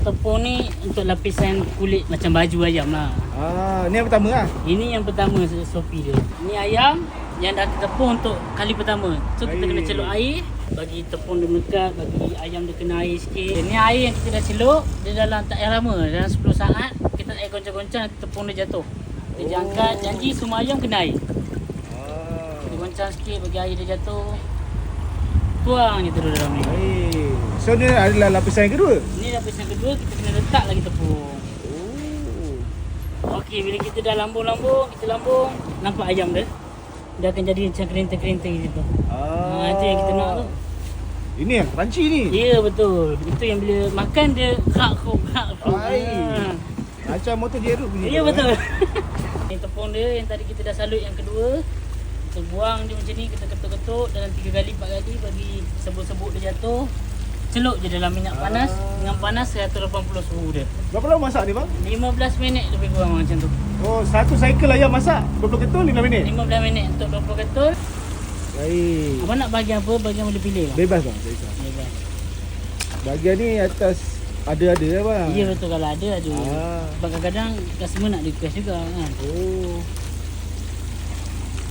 tepung ni untuk lapisan kulit macam baju ayam lah. Ni yang pertama lah. Ini yang pertama SOP dia. Ni ayam yang dah tepung untuk kali pertama. So kita kena celup air, bagi tepung dia melekat, bagi ayam dia kena air sikit. Ni air yang kita dah celup, dia dalam tak payah lama, dalam 10 saat kita air goncang-goncang, nanti tepung dia jatuh. Dia angkat, janji semua ayam kena air. Kita goncang sikit bagi air dia jatuh. Tuang je terus dalam ni. So ni adalah lapisan yang kedua. Ni lapisan kedua, kita kena letak lagi tepung. Okey, bila kita dah lambung-lambung, kita lambung, nampak ayam dia. Dia akan jadi macam kerinting-kerinting gitu. Itu yang kita nak tu. Ini yang crunchy ni. Ya, betul. Itu yang bila makan dia krak-krak. Macam motor Jeruk punya. Ya, betul. Ni tepung dia yang tadi kita dah salut yang kedua. Kita buang je macam ni, kita ketuk-ketuk dalam 3 kali 4 kali bagi sebut-sebut dia jatuh. Celup je dalam minyak panas. Dengan panas 180 suhu dia. Berapa lama masak ni bang? 15 minit lebih kurang macam tu. Oh, satu cycle ayam masak 20 ketul 5 minit. 15 minit untuk 20 ketul. Baik. Abang nak bagi apa? Bagian boleh pilih bang. Bebas bang, bebas. Bebas. Bagian ni atas ada-ada lah bang. Ya betul, kalau ada. Sebab kadang-kadang customer nak request juga kan.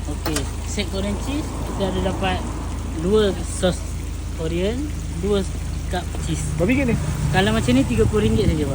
Okey, set Korean cheese kita ada dapat 2 sos Korean, 2 cup cheese. Berapa ringgit ni? Kalau macam ni RM30 saja bang.